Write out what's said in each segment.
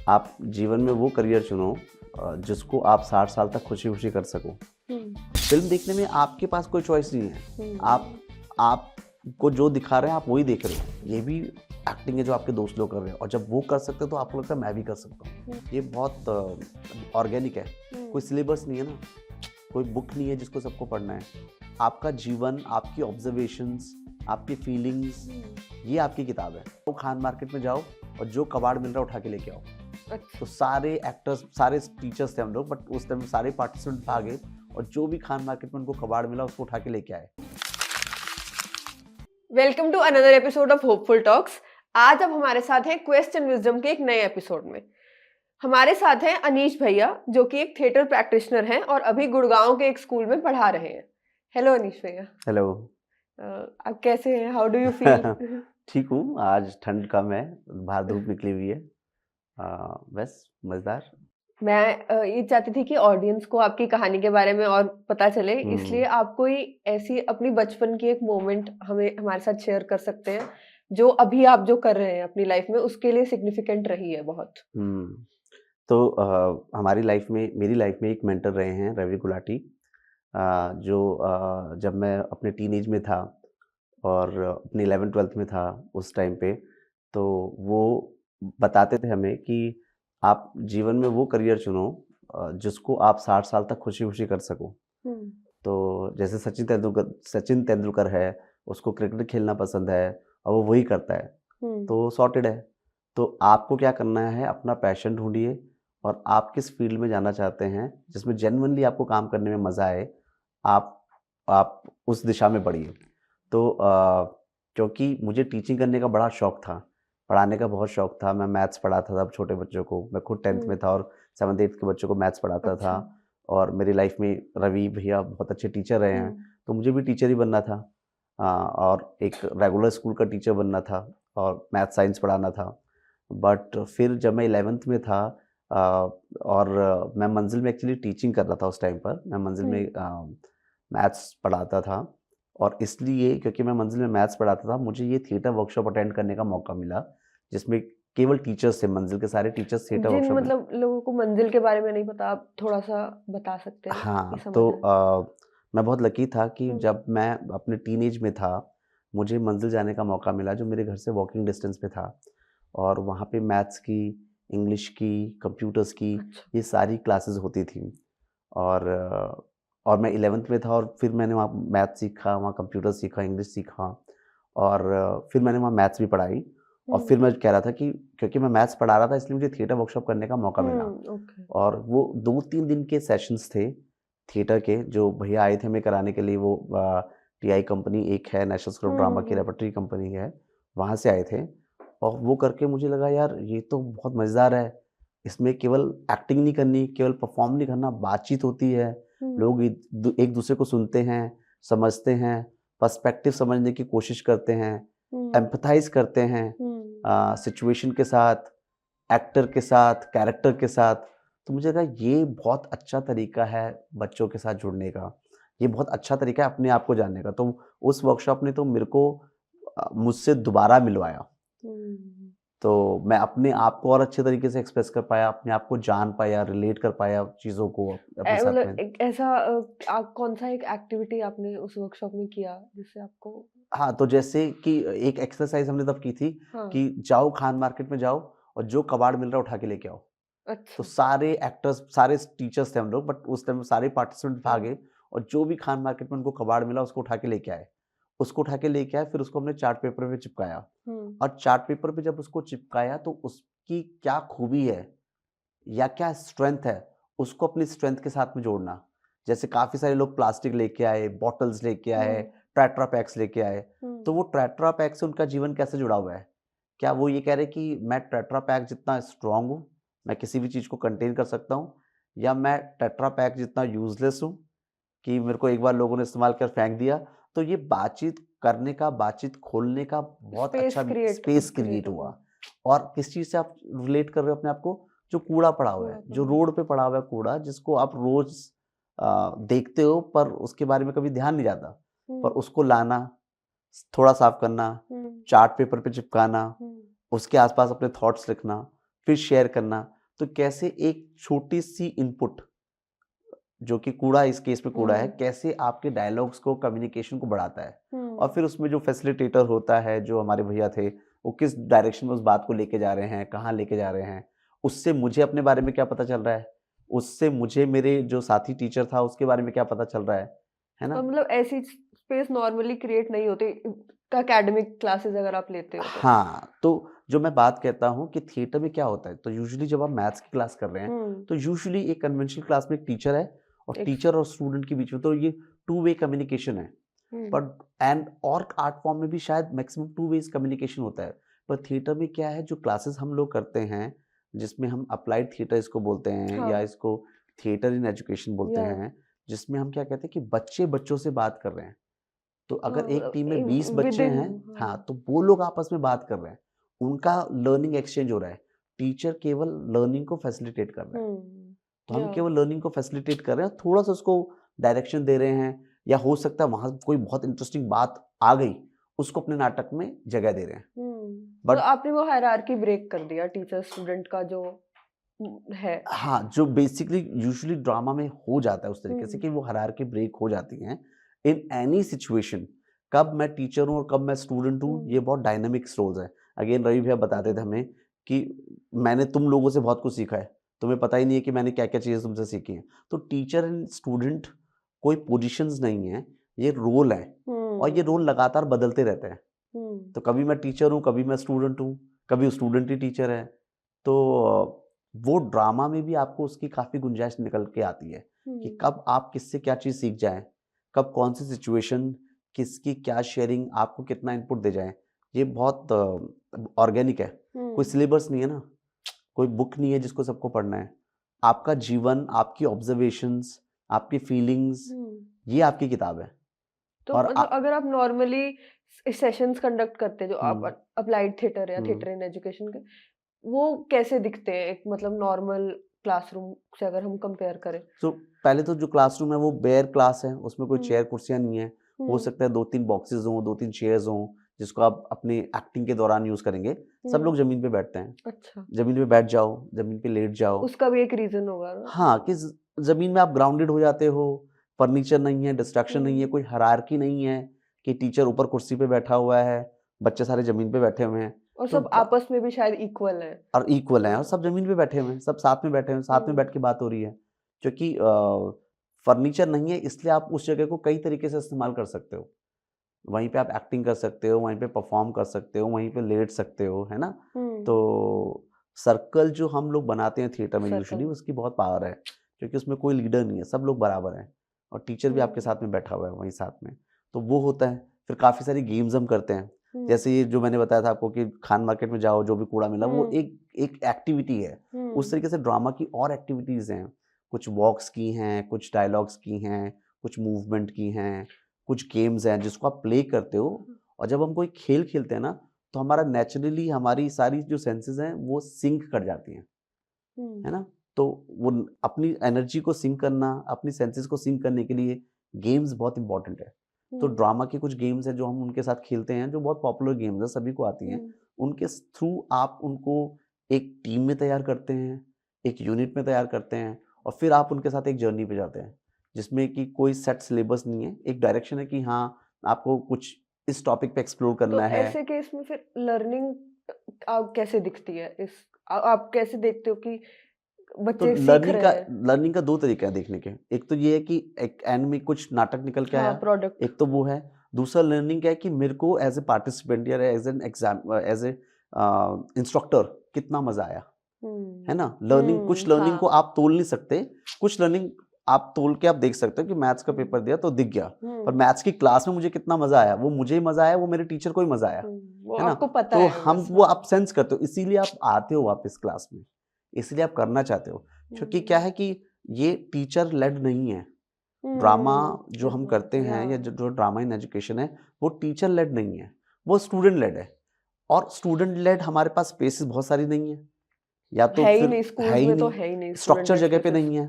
आप जीवन में वो करियर चुनो जिसको आप 60 साल तक खुशी खुशी कर सको। फिल्म देखने में आपके पास कोई चॉइस नहीं है। आपको जो दिखा रहे हैं आप वही देख रहे हो। ये भी एक्टिंग है जो आपके दोस्त लोग कर रहे हैं, और जब वो कर सकते हैं तो आपको लगता है मैं भी कर सकता हूँ। ये बहुत ऑर्गेनिक है। कोई सिलेबस नहीं है ना, कोई बुक नहीं है जिसको सबको पढ़ना है। आपका जीवन, आपकी ऑब्जर्वेशंस, आपकी फीलिंग्स, ये आपकी किताब है। तो खान मार्केट में जाओ और जो कबाड़ मिल रहा है उठा के लेके आओ। तो सारे एक्टर्स, सारे टीचर्स थे हम लोग, बट उस टाइम सारे पार्टिसिपेंट भागे और जो भी खान मार्केट में उनको कबाड़ मिला उसको उठा के लेके आए। Welcome to another episode of hopeful talks. आज अब हमारे साथ हैं क्वेश्चन विजडम के एक नए एपिसोड में। हमारे साथ हैं अनीश भैया, जो कि एक थिएटर प्रैक्टिशनर हैं और अभी गुड़गांव के एक स्कूल में पढ़ा रहे हैं। हेलो अनीश भैया। हेलो। आप कैसे हैं? How do you feel? ठीक हूँ। आज ठंड कम है, बाहर धूप निकली हुई है। बस मजेदार। मैं ये चाहती थी कि ऑडियंस को आपकी कहानी के बारे में और पता चले, इसलिए आप कोई ऐसी अपनी बचपन की एक मोमेंट हमारे साथ शेयर कर सकते हैं जो अभी आप जो कर रहे हैं अपनी लाइफ में उसके लिए सिग्निफिकेंट रही है बहुत। तो हमारी लाइफ में, मेरी लाइफ में एक मेंटर रहे हैं रवि गुलाटी, जो जब मैं अपने टीनेज में था और अपने 11th-12th में था उस टाइम पे, तो वो बताते थे हमें कि आप जीवन में वो करियर चुनो जिसको आप 60 साल तक खुशी खुशी कर सको। तो जैसे सचिन तेंदुलकर है, उसको क्रिकेट खेलना पसंद है और वो वही करता है, तो सॉर्टेड है। तो आपको क्या करना है, अपना पैशन ढूंढिए और आप किस फील्ड में जाना चाहते हैं जिसमें जेन्युइनली आपको काम करने में मज़ा आए, आप उस दिशा में बढ़िए। तो क्योंकि मुझे टीचिंग करने का बड़ा शौक था, पढ़ाने का बहुत शौक था। मैं मैथ्स पढ़ाता था छोटे बच्चों को। मैं खुद 10th में था और 7th-8th के बच्चों को मैथ्स पढ़ाता था। और मेरी लाइफ में रवि भैया बहुत अच्छे टीचर रहे हैं, तो मुझे भी टीचर ही बनना था। और एक रेगुलर स्कूल का टीचर बनना था और मैथ साइंस पढ़ाना था। बट फिर जब मैं 11th में था और मैं मंजिल में एक्चुअली टीचिंग कर रहा था उस टाइम पर। मैं मंजिल में मैथ्स पढ़ाता था, और इसलिए क्योंकि मैं मंजिल में मैथ्स पढ़ाता था, मुझे ये थिएटर वर्कशॉप अटेंड करने का मौका मिला, जिसमें केवल टीचर्स थे, मंजिल के सारे टीचर्स थिएटर जिन वर्कशॉप में। मतलब लोगों को मंजिल के बारे में नहीं पता, आप थोड़ा सा बता सकते हैं कि हाँ, समझ तो आए। मैं बहुत लकी था कि जब हम्म, मैं अपने टीनेज में था, मुझे मंजिल जाने का मौका मिला जो मेरे घर से वॉकिंग डिस्टेंस पे था। और वहाँ पे मैथ्स की, इंग्लिश की, कंप्यूटर्स की, अच्छा। ये सारी क्लासेस होती थी। और और मैं 11th में था और फिर मैंने वहाँ मैथ्स सीखा, वहाँ कंप्यूटर सीखा, इंग्लिश सीखा, और फिर मैंने वहाँ मैथ्स भी पढ़ाई। और फिर मैं कह रहा था कि क्योंकि मैं मैथ्स पढ़ा रहा था इसलिए मुझे थिएटर वर्कशॉप करने का मौका मिला। ओके। और वो 2-3 दिन के सेशंस थे थिएटर के, जो भैया आए थे हमें कराने के लिए। वो टीआई कंपनी एक है, नेशनल स्कूल ऑफ ड्रामा की रेperटरी कंपनी है, वहाँ से आए थे। और वो करके मुझे लगा यार ये तो बहुत मज़ेदार है। इसमें केवल एक्टिंग नहीं करनी, केवल परफॉर्म नहीं करना, बातचीत होती है। लोग एक दूसरे को सुनते हैं, समझते हैं, पर्सपेक्टिव समझने की कोशिश करते हैं, एम्पैथाइज करते हैं सिचुएशन के साथ, एक्टर के साथ, कैरेक्टर के साथ। तो मुझे लगा ये बहुत अच्छा तरीका है बच्चों के साथ जुड़ने का। ये बहुत अच्छा तरीका है अपने आप को जानने का। तो उस वर्कशॉप ने तो मेरे को मुझसे दोबारा मिलवाया। तो मैं अपने आप को और अच्छे तरीके से एक्सप्रेस कर पाया, अपने आप को जान पाया, रिलेट कर पाया चीज़ों को अपने साथ में। मतलब एक ऐसा आप कौन सा एक एक्टिविटी आपने उस वर्कशॉप में किया जिससे आपको? हाँ, तो जैसे कि एक एक्सरसाइज़ हमने तब की थी हाँ। कि जाओ खान मार्केट में जाओ और जो कबाड़ मिल रहा है उठा के लेके आओ। तो अच्छा। सारे एक्टर्स, सारे टीचर्स थे हम लोग, बट उस टाइम सारे पार्टिसिपेंट भागे और जो भी खान मार्केट में उनको कबाड़ मिला उसको उठा के लेके आए। उसको उठा के लेके आए, फिर उसको हमने चार्ट पेपर पे चिपकाया। और चार्ट पेपर पे जब उसको चिपकाया तो उसकी क्या खूबी है या क्या स्ट्रेंथ है, उसको अपनी स्ट्रेंथ के साथ में जोड़ना। जैसे काफ़ी सारे लोग प्लास्टिक लेके आए, बॉटल्स लेके आए, टेट्रा पैक्स लेके आए। तो वो टेट्रा पैक से उनका जीवन कैसे जुड़ा हुआ है? क्या वो ये कह रहे हैं कि मैं टेट्रा पैक जितना स्ट्रॉन्ग हूँ, मैं किसी भी चीज़ को कंटेन कर सकता हूँ, या मैं टेट्रा पैक जितना यूज़लेस हूँ कि मेरे को एक बार लोगों ने इस्तेमाल कर फेंक दिया। तो ये बातचीत करने का, बातचीत खोलने का बहुत स्पेस अच्छा क्रिएट स्पेस क्रिएट क्रिएट हुआ। हुआ। और किस चीज़ से आप रिलेट कर रहे हो अपने आप को? जो कूड़ा पड़ा हुआ है, जो रोड पे पड़ा हुआ है कूड़ा, जिसको आप रोज़ देखते हो पर उसके बारे में कभी ध्यान नहीं जाता। पर उसको लाना, थोड़ा साफ करना, चार्ट पेपर पे चिपकाना, उसके आस-पास अपने थॉट्स लिखना, फिर शेयर करना। तो कैसे एक छोटी सी इनपुट, जो कि कूड़ा, इस केस में कूड़ा है, कैसे आपके डायलॉग्स को, कम्युनिकेशन को बढ़ाता है। और फिर उसमें जो फैसिलिटेटर होता है, जो हमारे भैया थे, वो किस डायरेक्शन में उस बात को लेके जा रहे हैं, कहाँ लेके जा रहे हैं, उससे मुझे अपने बारे में क्या पता चल रहा है, उससे मुझे मेरे जो साथी टीचर था उसके बारे में क्या पता चल रहा है ना? तो मतलब ऐसी स्पेस नॉर्मली क्रिएट नहीं होती एकेडमिक क्लासेस अगर आप लेते हो तो। हाँ, तो जो मैं बात कहता हूँ कि थिएटर में क्या होता है, तो यूजुअली जब आप मैथ्स की क्लास कर रहे हैं, हुँ, तो यूजुअली एक कन्वेंशनल क्लास में एक टीचर है और एक टीचर और स्टूडेंट के बीच में तो ये टू वे कम्युनिकेशन है। हुँ, बट एंड और आर्ट फॉर्म में भी शायद मैक्सिमम टू वेज कम्युनिकेशन होता है। पर थिएटर में क्या है, जो क्लासेस हम लोग करते हैं, जिसमें हम अप्लाइड थिएटर इसको बोलते हैं या हाँ, इसको थिएटर इन एजुकेशन बोलते या हैं, जिसमें हम क्या कहते हैं कि बच्चे बच्चों से बात कर रहे हैं। तो अगर एक टीम में इ 20 बच्चे विदिन हैं, हाँ, हाँ, तो वो लोग आपस में बात कर रहे हैं। उनका लर्निंग एक्सचेंज हो रहा है। टीचर केवल लर्निंग को फैसिलिटेट कर रहा है। हुँ, तो हम या केवल लर्निंग को फैसिलिटेट कर रहे हैं, थोड़ा-सा उसको डायरेक्शन दे रहे हैं, या हो सकता है वहाँ कोई बहुत इंटरेस्टिंग बात आ गई, उसको अपने नाटक में जगह दे रहे हैं। हुँ, मतलब बट आपने वो हायरार्की ब्रेक कर दिया टीचर स्टूडेंट का जो है। हाँ, जो बेसिकली यूजुअली ड्रामा में हो जाता है उस तरीके से हुँ, कि वो हायरार्की ब्रेक हो जाती हैं। इन एनी सिचुएशन, कब मैं टीचर हूँ और कब मैं स्टूडेंट हूँ, हुँ, ये बहुत डायनामिक्स रोल्स हैं। अगेन रवि भैया बताते थे हमें कि मैंने तुम लोगों से बहुत कुछ सीखा है। तुम्हें पता ही नहीं है कि मैंने क्या-क्या चीज़ें तुमसे सीखी हैं। तो टीचर एंड स्टूडेंट कोई पोज़ीशंस नहीं है, ये रोल है और ये हुँ, रोल लगातार बदलते रहते हैं। हुँ, तो कभी मैं टीचर हूँ, कभी मैं स्टूडेंट हूँ, कभी स्टूडेंट ही टीचर है। तो वो ड्रामा में भी आपको उसकी काफ़ी गुंजाइश निकल के आती है कि हुँ, कब आप किससे क्या चीज़ सीख जाएँ, कब कौन-सी सिचुएशन, किसकी क्या शेयरिंग, आपको कितना इनपुट दे जाएँ। ये बहुत ऑर्गेनिक है। कोई हुँ, सिलेबस नहीं है ना, कोई बुक नहीं है जिसको सबको पढ़ना है। आपका जीवन, आपकी ऑब्ज़र्वेशंस, आपकी फीलिंग्स, हुँ। ये आपकी किताब है। तो और मतलब अगर आप नॉर्मली सेशंस कंडक्ट करते हैं जो आप हुँ, अप्लाइड थिएटर या हुँ। थिएटर इन एजुकेशन के, वो कैसे दिखते हैं एक मतलब नॉर्मल क्लासरूम से अगर हम कंपेयर करें? तो पहले तो जो क्लासरूम है वो बेयर क्लास है, उसमें कोई हुँ, चेयर कुर्सियाँ नहीं है। हो हुँ, सकता है 2-3 बॉक्सेज़ हों, 2-3 चेयर्स हों, जिसको आप अपनी एक्टिंग के दौरान यूज़ करेंगे। सब हुँ, लोग ज़मीन पे बैठते हैं। अच्छा। ज़मीन पे बैठ जाओ, ज़मीन पे लेट तो जाओ। उसका भी एक रीज़न होगा ना? हाँ, कि ज़मीन में आप ग्राउंडेड हो जाते हो, फर्नीचर नहीं है, डिस्ट्रैक्शन नहीं है, हुँ, कोई हायरार्की नहीं है कि टीचर ऊपर कुर्सी पे बैठा हुआ है, बच्चे सारे ज़मीन पे बैठे हुए हैं। और तो सब आपस में भी शायद इक्वल हैं। और इक्वल हैं और हुँ, सब ज़मीन पे बैठे हुए हैं, सब साथ में बैठे हुए हैं, साथ में हुँ, बैठ के बात हो रही है। क्योंकि फर्नीचर नहीं है, इसलिए आप उस जगह को कई तरीके से इस्तेमाल कर सकते हो। वहीं पे आप एक्टिंग कर सकते हो, वहीं पे परफ़ॉर्म कर सकते हो, वहीं पे लेट सकते हो, है ना? हुँ, तो सर्कल जो हम लोग बनाते हैं थिएटर में यूजुअली, सर्कल। उसकी बहुत पावर है, क्योंकि उसमें कोई लीडर नहीं है, सब लोग बराबर हैं और टीचर भी आपके हुँ, साथ में बैठा हुआ है वहीं साथ में। तो वो होता है। फिर काफ़ी सारी गेम्स हम करते हैं। हुँ, जैसे ये जो मैंने बताया था आपको कि खान मार्केट में जाओ, जो भी कूड़ा मिला, वो हुँ, एक एक एक्टिविटी है। उस हुँ, तरीके से ड्रामा की और एक्टिविटीज़ हैं। कुछ वॉक्स की हैं, कुछ डायलॉग्स की हैं, कुछ मूवमेंट की हैं, कुछ गेम्स हैं जिसको आप प्ले करते हो। और जब हम कोई खेल खेलते हैं ना, तो हमारा नेचुरली हमारी सारी जो सेंसेस हैं वो सिंक कर जाती हैं, हुँ, है ना? तो वो अपनी एनर्जी को सिंक करना, अपनी सेंसेस को सिंक करने के लिए गेम्स बहुत इंपॉर्टेंट है। तो हुँ, ड्रामा के कुछ गेम्स हैं जो हम उनके साथ खेलते हैं, जो बहुत पॉपुलर गेम्स हैं, सभी को आती हैं। हुँ, उनके थ्रू आप उनको एक टीम में तैयार करते हैं, एक यूनिट में तैयार करते हैं और फिर आप उनके साथ एक जर्नी पे जाते हैं, जिसमें कि कोई सेट सिलेबस नहीं है। एक डायरेक्शन है कि हाँ, आपको कुछ इस टॉपिक पे एक्सप्लोर तो करना है। ऐसे केस में फिर लर्निंग आप कैसे दिखती है? आप कैसे देखते हो कि तो बच्चे सीख रहे हैं? लर्निंग का 2 तरीके हैं देखने के। एक तो ये है कि एक एंड में कुछ नाटक निकल के हाँ, आया, प्रोडक्ट। एक तो वो है। दूसरा लर्निंग क्या है कि मेरे को एज़ अ पार्टिसिपेंट या एज़ ए इंस्ट्रक्टर कितना मज़ा आया, है हुँ, ना? लर्निंग, कुछ हुँ, लर्निंग को हाँ, आप तोल नहीं सकते, कुछ लर्निंग आप तोल के आप देख सकते हो कि मैथ्स का हुँ, पेपर दिया तो दिख गया। पर हुँ, मैथ्स की क्लास में मुझे कितना मज़ा आया, वो मुझे ही मज़ा आया, वो मेरे टीचर को ही मज़ा आया, वो है ना? आपको पता तो है हम बस, वो हाँ। आप सेंस करते हो, इसीलिए आप आते हो वापस क्लास में, इसलिए आप करना चाहते हो। क्योंकि क्या हुँ, है कि ये टीचर लेड नहीं है। ड्रामा हुँ, जो हम करते या हैं या जो ड्रामा इन एजुकेशन है, वो टीचर लेड नहीं है, वो स्टूडेंट लेड है। और स्टूडेंट लेड हमारे पास स्पेसेस बहुत सारी नहीं है, या तो है ही फिर नहीं है स्कूल्स ही में तो नहीं, है ही नहीं स्टूडेंट स्ट्रक्चर लेड जगह पे स्पेसेस। नहीं है।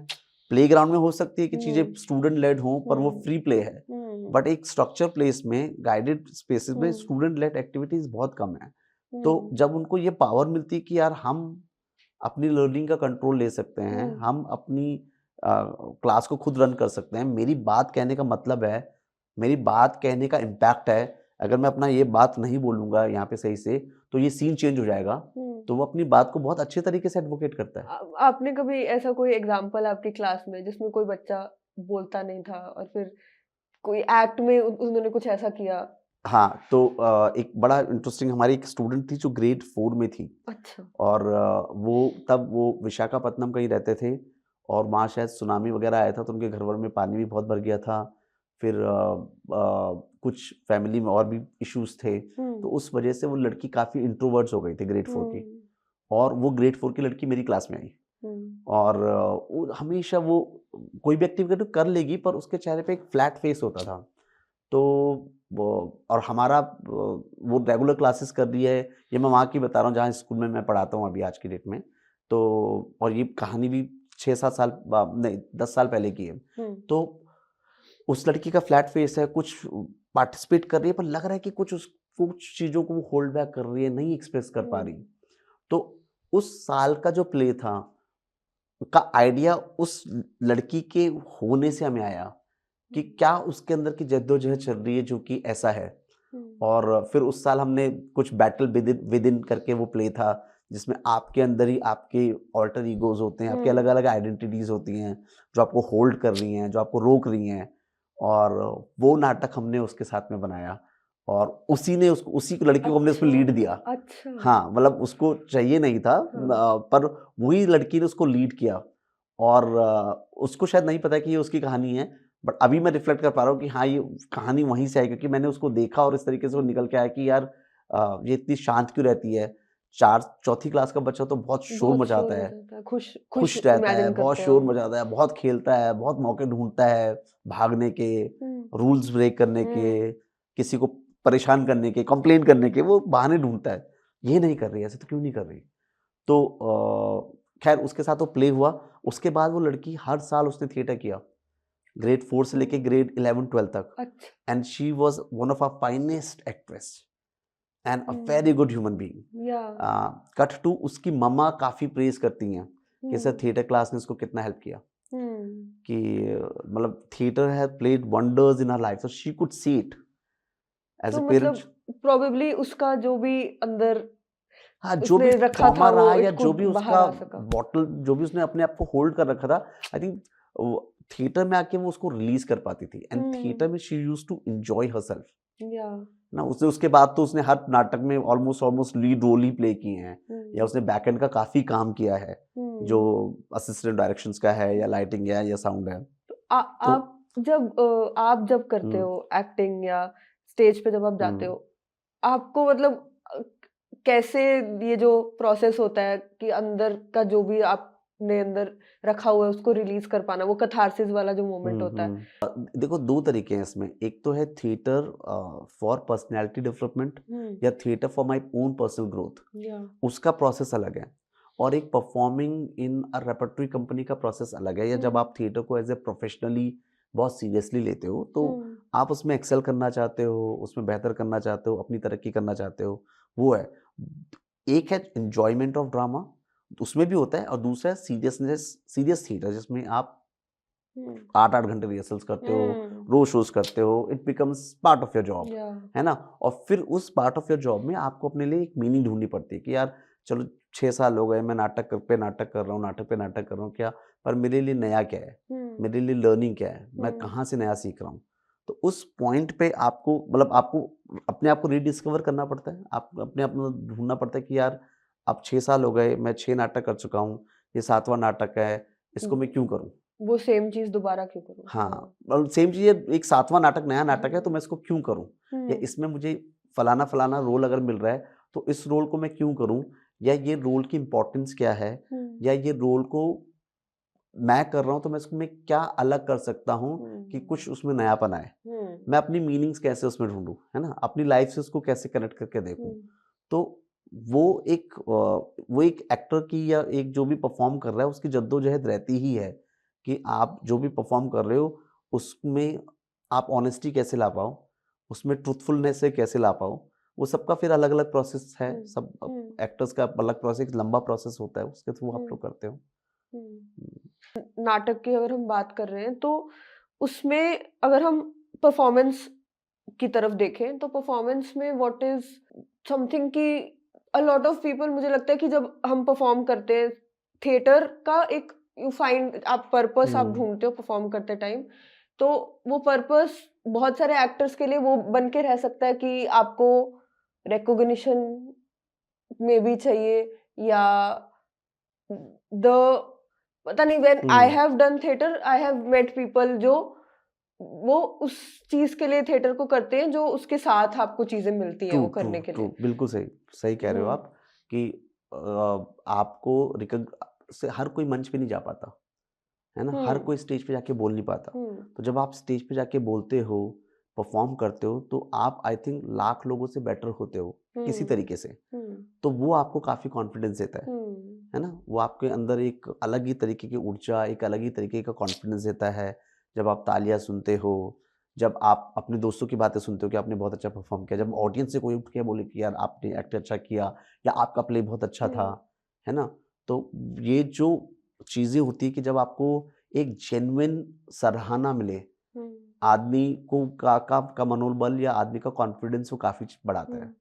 प्लेग्राउंड में हो सकती है कि चीज़ें हुँ, स्टूडेंट लेड हों, पर वो हुँ, फ्री प्ले है। हुँ, बट एक स्ट्रक्चर प्लेस में, गाइडेड स्पेसेस में हुँ, स्टूडेंट लेड एक्टिविटीज़ बहुत कम है। तो हुँ, जब उनको ये पावर मिलती है कि यार हम अपनी लर्निंग का कंट्रोल ले सकते हैं, हम अपनी क्लास को खुद रन कर सकते हैं। मेरी बात कहने का मतलब है, मेरी बात कहने का इम्पैक्ट है, अगर मैं अपना ये बात नहीं बोलूँगा यहाँ पे सही से, तो ये सीन चेंज हो जाएगा। तो वो अपनी बात को बहुत अच्छे तरीके से एडवोकेट करता है। आपने कभी ऐसा कोई एग्जाम्पल आपकी क्लास में जिसमें कोई बच्चा बोलता नहीं था और फिर कोई एक्ट में उन्होंने कुछ ऐसा किया? हाँ, तो एक बड़ा इंटरेस्टिंग हमारी एक स्टूडेंट थी जो ग्रेड 4 में थी अच्छा। और वो विशाखापत्तनम कहीं रहते थे और वहाँ शायद सुनामी वगैरह आया था तो उनके घर वर में पानी भी बहुत भर गया था। फिर कुछ फैमिली में और भी इश्यूज़ थे, तो उस वजह से वो लड़की काफ़ी इंट्रोवर्ट्स हो गई थी ग्रेड 4 की और वो ग्रेड 4 की लड़की मेरी क्लास में आई और वो हमेशा वो कोई भी एक्टिविटी कर लेगी पर उसके चेहरे पे एक फ्लैट फेस होता था। तो वो और हमारा वो रेगुलर क्लासेस कर रही है, ये मैं वहाँ की बता रहा हूँ जहाँ स्कूल में मैं पढ़ाता हूँ अभी आज की डेट में। तो और ये कहानी भी 6-7 साल नहीं 10 साल पहले की है। तो उस लड़की का फ्लैट फेस है, कुछ पार्टिसिपेट कर रही है पर लग रहा है कि कुछ चीज़ों को वो होल्ड बैक कर रही है, नहीं एक्सप्रेस कर पा रही। तो उस साल का जो प्ले था, का आइडिया उस लड़की के होने से हमें आया कि क्या उसके अंदर की जद्दोजहद चल रही है जो कि ऐसा है। और फिर उस साल हमने कुछ बैटल विदिन करके वो प्ले था जिसमें आपके अंदर ही आपके ऑल्टर ईगोज होते हैं, आपके अलग अलग आइडेंटिटीज होती हैं जो आपको होल्ड कर रही हैं, जो आपको रोक रही हैं। और वो नाटक हमने उसके साथ में बनाया और उसी लड़की को हमने उसमें लीड दिया। अच्छा। हाँ, मतलब उसको चाहिए नहीं था पर वही लड़की ने उसको लीड किया और उसको शायद नहीं पता कि ये उसकी कहानी है। बट अभी मैं रिफ्लेक्ट कर पा रहा हूँ कि हाँ, ये कहानी वहीं से आई क्योंकि मैंने उसको देखा और इस तरीके से वो निकल के आया कि यार ये इतनी शांत क्यों रहती है? चौथी क्लास का बच्चा तो बहुत शोर मचाता है, खुश खुश खुश रहता है, इमेजिन बहुत करते हैं शोर हम। मचाता है, बहुत खेलता है, बहुत मौके ढूँढता है भागने के, रूल्स ब्रेक करने के, किसी को परेशान करने के, कंप्लेंट करने के, वो बहाने ढूँढता है। ये नहीं कर रही, ऐसे तो क्यों नहीं कर रही? तो खैर उसके साथ वो प्ले हुआ, उसके बाद वो लड़की हर साल उसने थिएटर किया, ग्रेड 4 से लेके ग्रेड 11-12 तक। अच्छा। And she was one of our finest actress and a very good human being. या कट टू उसकी मम्मा काफ़ी प्रेज़ करती हैं कि सर थिएटर क्लास ने उसको कितना हेल्प किया, कि मतलब theatre has played wonders in her life so she could see it as तो अ पेरेंट। मतलब प्रोबेबली उसका जो भी अंदर हाँ, जो भी उसने रखा था ट्रॉमा वो रहा या इट जो कुड भी बाहर उसका आ सका। बॉटल जो भी उसने अपने आप को होल्ड कर रखा था, आई थिंक वो थिएटर में आके वो उसको रिलीज़ कर पाती थी एंड थिएटर में she used to enjoy herself. या ना उसने उसके बाद तो उसने हर नाटक में ऑलमोस्ट लीड रोल ही प्ले किए हैं या उसने बैक एंड का काफ़ी काम किया है, जो असिस्टेंट डायरेक्शंस का है या लाइटिंग है या साउंड है। तो आप जब करते हुँ, हो एक्टिंग या स्टेज पे जब आप जाते हुँ। हो, आपको मतलब कैसे ये जो प्रोसेस होता है कि अंदर का जो भी आपने अंदर रखा हुआ है उसको रिलीज कर पाना, वो कैथारसिस वाला जो मोमेंट होता है? देखो 2 तरीके हैं इसमें, एक तो है थिएटर फॉर पर्सनैलिटी डेवलपमेंट या theatre for my own personal growth, या उसका प्रोसेस अलग है और एक परफॉर्मिंग इन अ रेperटरी कंपनी का प्रोसेस अलग है या जब आप थिएटर को एज़ ए प्रोफेशनली बहुत सीरियसली लेते हो, तो आप उसमें एक्सेल करना चाहते हो, उसमें बेहतर करना चाहते हो, अपनी तरक्की करना चाहते हो, वो है। एक है एन्जॉयमेंट ऑफ ड्रामा, उसमें भी होता है और दूसरा है सीरियस थिएटर जिसमें आप 8-8 घंटे रिहर्सल्स करते हो, रोज़ शोज़ करते हो, it becomes part of your job, या है ना? और फिर उस पार्ट ऑफ योर जॉब में आपको अपने लिए एक मीनिंग ढूँढनी पड़ती है कि यार चलो 6 साल हो गए मैं नाटक कर रहा हूँ, नाटक पे नाटक कर रहा हूँ क्या पर मेरे लिए नया क्या है? मेरे लिए लर्निंग क्या है? मैं कहाँ से नया सीख रहा हूँ? तो उस पॉइंट पे आपको अपने आप को रीडिस्कवर करना पड़ता है। आप अपने आप में ढूँढना पड़ता है कि यार अब 6 साल हो गए, मैं 6 नाटक कर चुका हूँ, ये 7वाँ नाटक है, इसको मैं क्यों करूँ? वो सेम चीज दोबारा क्यों करूँ? हाँ, और सेम चीज़ है एक 7वाँ नाटक नया नाटक है तो मैं इसको क्यों करूँ? या इसमें मुझे फलाना-फलाना रोल अगर मिल रहा है, तो इस रोल को मैं क्यों करूँ? या ये रोल की इम्पोर्टेंस क्या है? या ये रोल को मैं कर रहा हूँ तो मैं इसमें क्या अलग कर सकता हूँ कि कुछ उसमें नयापन आए? मैं अपनी मीनिंग्स कैसे उसमें ढूँढूँ, है ना? अपनी लाइफ़ से उसको कैसे कनेक्ट करके देखूँ? तो वो एक एक्टर की या एक जो भी परफ़ॉर्म कर रहा है उसकी जद्दोजहद रहती ही है, कि आप जो भी परफ़ॉर्म कर रहे हो, उसमें आप ऑनेस्टी कैसे ला पाओ, उसमें ट्रुथफुलनेस से कैसे ला पाओ, वो सबका फिर अलग-अलग प्रोसेस है, हुँ, सब हुँ, एक्टर्स का अलग प्रोसेस, लंबा प्रोसेस होता है, उसके थ्रू आप हुँ, लोग करते हो। हुँ। हुँ, नाटक की अगर हम बात कर रहे हैं तो उसमें अगर हम परफॉर्मेंस की तरफ देखें तो परफॉर्मेंस में व्हाट इज समथिंग कि अ लॉट ऑफ पीपल मुझे लगता है कि जब हम परफॉर्म करते हैं थिएटर का एक यू फाइंड आप पर्पस आप हुँ, ढूंढते हो परफॉर्म करते टाइम तो वो पर्पस बहुत सारे एक्टर्स के लिए वो बन के रह सकता है कि आपको रिकॉग्निशन में भी चाहिए या द पता नहीं व्हेन आई हुँ। Have done theatre I have met people जो वो उस चीज़ के लिए थिएटर को करते हैं जो उसके साथ आपको चीज़ें मिलती हैं ट्रू, वो ट्रू, करने के ट्रू, लिए। बिल्कुल सही, सही कह रहे हो हुँ, आप कि आपको से हर कोई मंच पे नहीं जा पाता, है ना? हर हुँ, कोई स्टेज पे जाके बोल नहीं पाता। हुँ, तो जब आप स्टेज पे जाके बोलते हो, परफ़ॉर्म करते हो, तो आप आई थिंक लाख लोगों से बेटर होते हो, किसी हुँ, तरीके से। हुँ, तो वो आपको काफ़ी कॉन्फिडेंस देता हुँ, है ना? वो आपके अंदर एक अलग ही तरीके की ऊर्जा, एक अलग ही तरीके का कॉन्फिडेंस देता है। जब आप तालियाँ सुनते हो, जब आप अपने दोस्तों की बातें सुनते हो कि आपने बहुत अच्छा परफ़ॉर्म किया, जब हुँ, ऑडियंस से कोई उठ के बोले कि यार आपने एक्ट अच्छा किया या आपका प्ले बहुत अच्छा था, हुँ, है ना? तो ये जो चीज़ें होती हैं कि जब आपको एक जेन्युइन सराहना मिले, हुँ, आदमी को का मनोबल या आदमी का कॉन्फिडेंस वो काफ़ी बढ़ाता है। हुँ,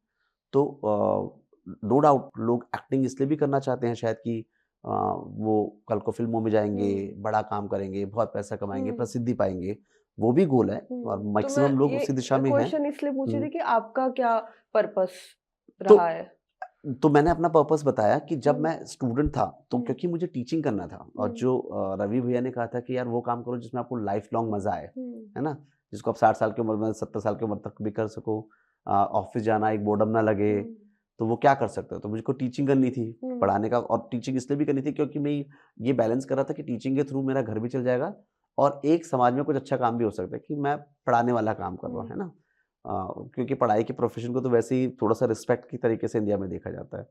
तो नो डाउट लोग एक्टिंग इसलिए भी करना चाहते हैं शायद कि वो कल को फ़िल्मों में जाएँगे, हुँ, बड़ा काम करेंगे, बहुत पैसा कमाएँगे, हुँ, प्रसिद्धि पाएँगे, वो भी गोल है और हुँ। तो मैं मैक्सिमम लोग ये उसी दिशा में हैं। क्वेश्चन इसलिए पूछी हुँ, थी कि आपका क्या पर्पस तो रहा है? तो मैंने अपना पर्पस बताया कि जब हुँ, मैं स्टूडेंट था, तो हुँ, क्योंकि मुझे टीचिंग करना था और हुँ, जो रवि भैया ने कहा था कि यार वो काम करो जिसमें आपको लाइफ़ लॉन्ग मज़ा आए, हुँ, है ना? जिसको आप 60 साल की उम्र में, 70 साल की उम्र तक भी कर सको। ऑफ़िस जाना एक बोर्डम ना लगे, हुँ, तो वो क्या कर सकते हो? तो मुझको टीचिंग करनी थी, हुँ, पढ़ाने का और टीचिंग इसलिए भी करनी थी क्योंकि मैं ये बैलेंस कर रहा था कि टीचिंग के थ्रू मेरा घर भी चल जाएगा और एक समाज में कुछ अच्छा काम भी हो सकता है कि मैं पढ़ाने वाला काम कर रहा हूँ, हुँ, है ना? क्योंकि पढ़ाई के प्रोफ़ेशन को तो वैसे ही थोड़ा-सा रिस्पेक्ट की तरीके से इंडिया में देखा जाता है।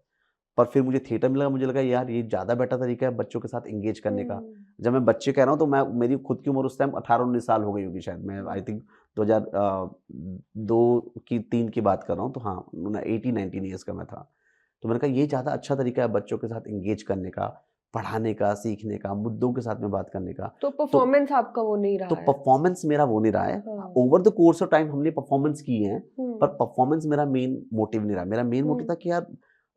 पर फिर मुझे थिएटर मिला, मुझे लगा यार ये ज़्यादा बेटर तरीका है बच्चों के साथ एंगेज करने का। हुँ, जब मैं बच्चे कह रहा हूँ तो मैं मेरी खुद की उम्र उस टाइम 18-19 साल हो गई होगी शायद। मैं आई हुँ, थिंक 2002 की 3 की बात कर रहा हूँ तो हाँ, 18-19 ईयर्स का मैं था। तो मैंने कहा ये ज़्यादा अच्छा तरीका है बच्चों के साथ एंगेज करने का, पढ़ाने का, सीखने का, मुद्दों के साथ में बात करने का। तो तो परफॉर्मेंस आपका वो नहीं तो रहा है। परफ़ॉर्मेंस मेरा वो नहीं रहा है। हाँ, over the course of time हमने परफ़ॉर्मेंस की है, पर हुँ, परफ़ॉर्मेंस मेरा मेन मोटिव नहीं रहा। मेरा मेन मोटिव हुँ, था कि यार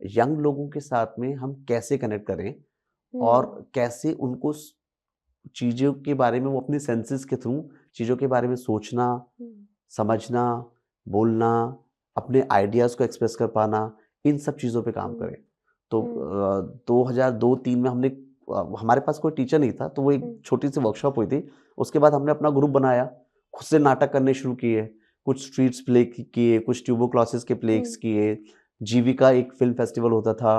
यंग लोगों के साथ में हम कैसे कनेक्ट करें और हुँ, कैसे उनको चीज़ों के बारे में वो अपने सेंसेस के थ्रू चीज़ों के बारे में सोचना, हुँ, समझना, बोलना, अपने आइडियाज़ को एक्सप्रेस कर पाना, इन सब चीज़ों पे काम हुँ, करें। तो हुँ, 2002-3 में हमने हमारे पास कोई टीचर नहीं था, तो वो एक हुँ, छोटी-सी वर्कशॉप हुई थी। उसके बाद हमने अपना ग्रुप बनाया, खुद से नाटक करने शुरू किए, कुछ स्ट्रीट्स प्ले किए, कुछ ट्यूबो क्लासेस के प्लेस हुँ, किए, जीविका एक फ़िल्म फेस्टिवल होता था